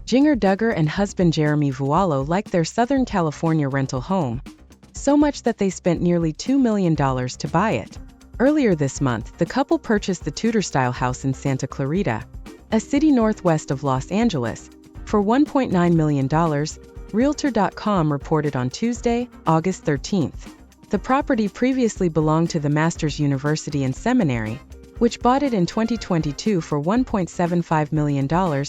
Jinger Duggar and husband Jeremy liked their Southern California rental home, so much that they spent nearly $2 million to buy it. Earlier this month, the couple purchased the Tudor-style house in Santa Clarita, a city northwest of Los Angeles, for $1.9 million, Realtor.com reported on Tuesday, August 13th. The property previously belonged to the Masters University and Seminary, which bought it in 2022 for $1.75 million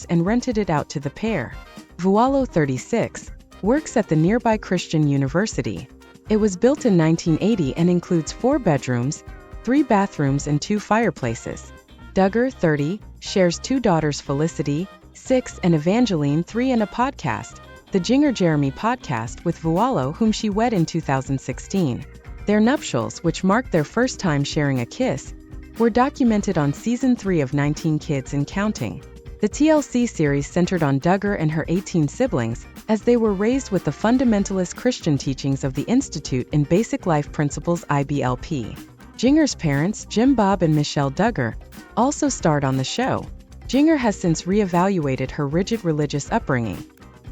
and rented it out to the pair. Vualo, 36, works at the nearby Christian University. It was built in 1980 and includes 4 bedrooms, 3 bathrooms and 2 fireplaces. Duggar, 30, shares 2 daughters, Felicity, 6, and Evangeline, 3, and a podcast, the Jinger Jeremy podcast, with Vualo, whom she wed in 2016. Their nuptials, which marked their first time sharing a kiss, were documented on Season 3 of 19 Kids and Counting. The TLC series centered on Duggar and her 18 siblings, as they were raised with the fundamentalist Christian teachings of the Institute in Basic Life Principles (IBLP). Jinger's parents, Jim Bob and Michelle Duggar, also starred on the show. Jinger has since reevaluated her rigid religious upbringing,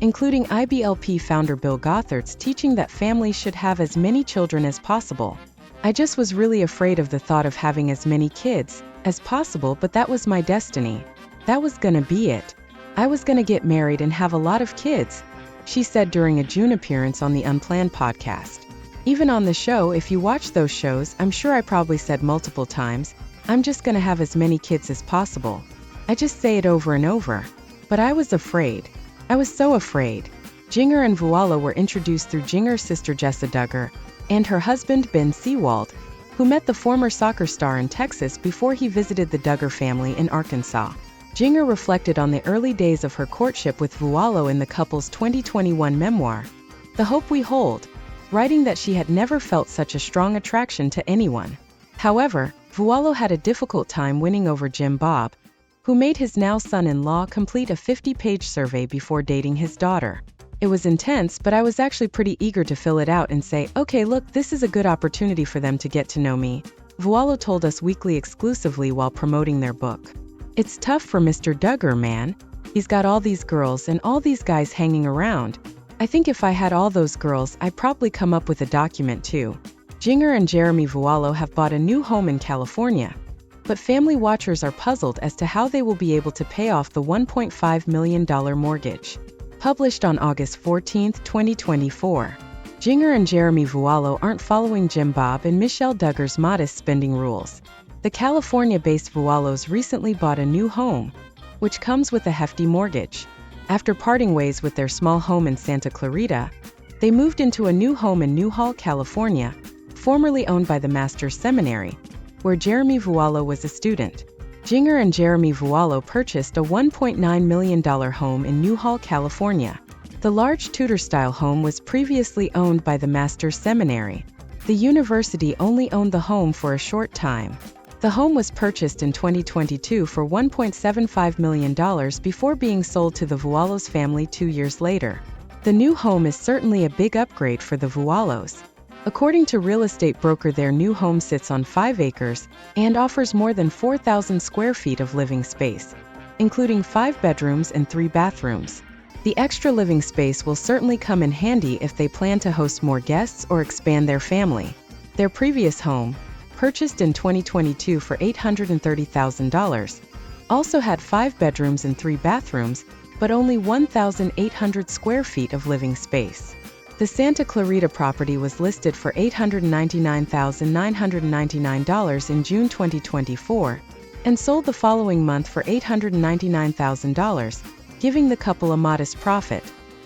including IBLP founder Bill Gothard's teaching that families should have as many children as possible. "I just was really afraid of the thought of having as many kids as possible, but that was my destiny. That was gonna be it. I was gonna get married and have a lot of kids," she said during a June appearance on the Unplanned podcast. "Even on the show, if you watch those shows, I'm sure I probably said multiple times, I'm just gonna have as many kids as possible. I just say it over and over. But I was afraid. I was so afraid." Jinger and Vualo were introduced through Jinger's sister Jessa Duggar and her husband Ben Seawald, who met the former soccer star in Texas before he visited the Duggar family in Arkansas. Jinger reflected on the early days of her courtship with Vualo in the couple's 2021 memoir, The Hope We Hold, writing that she had never felt such a strong attraction to anyone. However, Vualo had a difficult time winning over Jim Bob, who made his now son-in-law complete a 50-page survey before dating his daughter. "It was intense, but I was actually pretty eager to fill it out and say, okay, look, this is a good opportunity for them to get to know me," Vualo told Us Weekly exclusively while promoting their book. "It's tough for Mr. Duggar, man. He's got all these girls and all these guys hanging around. I think if I had all those girls, I'd probably come up with a document too." Jinger and Jeremy have bought a new home in California, but family watchers are puzzled as to how they will be able to pay off the $1.5 million mortgage. Published on August 14, 2024. Jinger and Jeremy aren't following Jim Bob and Michelle Duggar's modest spending rules. The California-based Vualos recently bought a new home, which comes with a hefty mortgage. After parting ways with their small home in Santa Clarita, they moved into a new home in Newhall, California, formerly owned by the Masters Seminary, where Jeremy was a student. Jinger and Jeremy purchased a $1.9 million home in Newhall, California. The large Tudor-style home was previously owned by the Masters Seminary. The university only owned the home for a short time. The home was purchased in 2022 for $1.75 million before being sold to the Vualos family 2 years later. The new home is certainly a big upgrade for the Vualos. According to real estate broker, their new home sits on 5 acres and offers more than 4,000 square feet of living space, including 5 bedrooms and 3 bathrooms. The extra living space will certainly come in handy if they plan to host more guests or expand their family. Their previous home, purchased in 2022 for $830,000, also had 5 bedrooms and 3 bathrooms, but only 1,800 square feet of living space. The Santa Clarita property was listed for $899,999 in June 2024 and sold the following month for $899,000, giving the couple a modest profit.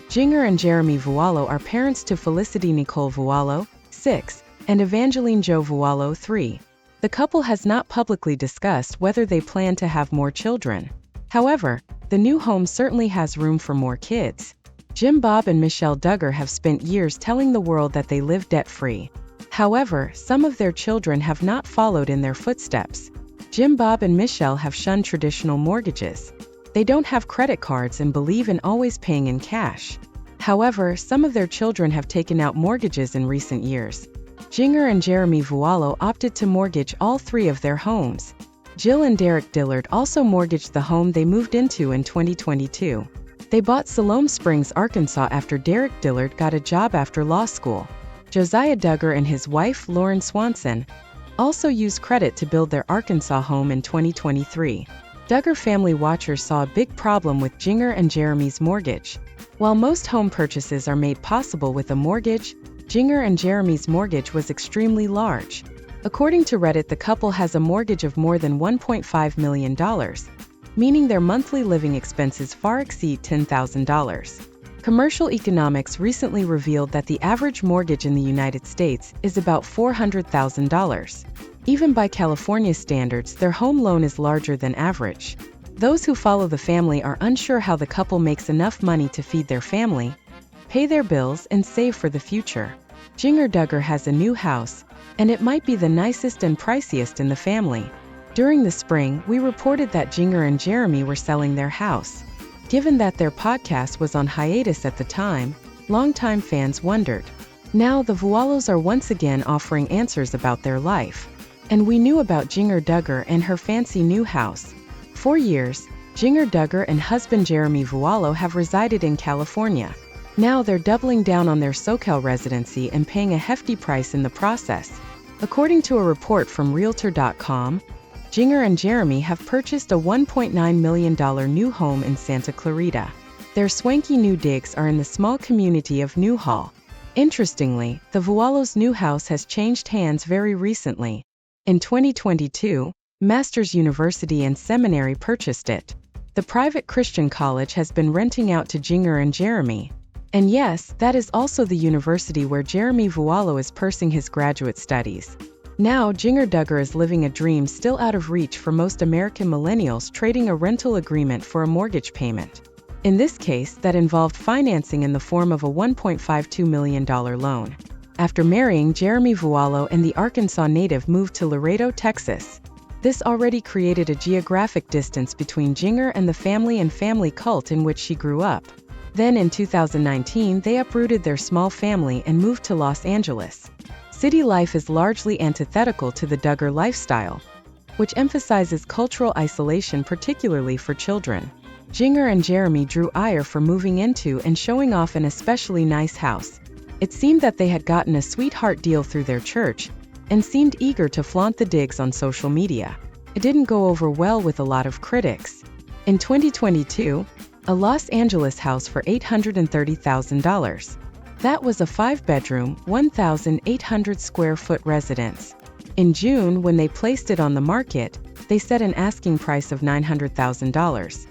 Jinger and Jeremy are parents to Felicity Nicole 6, and Evangeline Jo 3. The couple has not publicly discussed whether they plan to have more children. However, the new home certainly has room for more kids. Jim Bob and Michelle Duggar have spent years telling the world that they live debt-free. However, some of their children have not followed in their footsteps. Jim Bob and Michelle have shunned traditional mortgages. They don't have credit cards and believe in always paying in cash. However, some of their children have taken out mortgages in recent years. Jinger and Jeremy opted to mortgage all 3 of their homes. Jill and Derek Dillard also mortgaged the home they moved into in 2022. They bought Siloam Springs, Arkansas after Derek Dillard got a job after law school. Josiah Duggar and his wife, Lauren Swanson, also used credit to build their Arkansas home in 2023. Duggar family watchers saw a big problem with Jinger and Jeremy's mortgage. While most home purchases are made possible with a mortgage, Jinger and Jeremy's mortgage was extremely large. According to Reddit, the couple has a mortgage of more than $1.5 million, meaning their monthly living expenses far exceed $10,000. Commercial Economics recently revealed that the average mortgage in the United States is about $400,000. Even by California standards, their home loan is larger than average. Those who follow the family are unsure how the couple makes enough money to feed their family, pay their bills, and save for the future. Jinger Duggar has a new house, and it might be the nicest and priciest in the family. During the spring, we reported that Jinger and Jeremy were selling their house. Given that their podcast was on hiatus at the time, longtime fans wondered. Now the Vualos are once again offering answers about their life. And we knew about Jinger Duggar and her fancy new house. For years, Jinger Duggar and husband Jeremy Vualo have resided in California. Now they're doubling down on their SoCal residency and paying a hefty price in the process. According to a report from Realtor.com, Jinger and Jeremy have purchased a $1.9 million new home in Santa Clarita. Their swanky new digs are in the small community of Newhall. Interestingly, the Vualos' new house has changed hands very recently. In 2022, Masters University and Seminary purchased it. The private Christian college has been renting out to Jinger and Jeremy. And yes, that is also the university where Jeremy Vualo is pursuing his graduate studies. Now, Jinger Duggar is living a dream still out of reach for most American millennials, trading a rental agreement for a mortgage payment. In this case, that involved financing in the form of a $1.52 million loan. After marrying, Jeremy Vualo and the Arkansas native moved to Laredo, Texas. This already created a geographic distance between Jinger and the family and family cult in which she grew up. Then in 2019, they uprooted their small family and moved to Los Angeles. City life is largely antithetical to the Duggar lifestyle, which emphasizes cultural isolation, particularly for children. Jinger and Jeremy drew ire for moving into and showing off an especially nice house. It seemed that they had gotten a sweetheart deal through their church, and seemed eager to flaunt the digs on social media. It didn't go over well with a lot of critics. In 2022, a Los Angeles house for $830,000. That was a 5-bedroom, 1,800 square foot residence. In June, when they placed it on the market, they set an asking price of $900,000.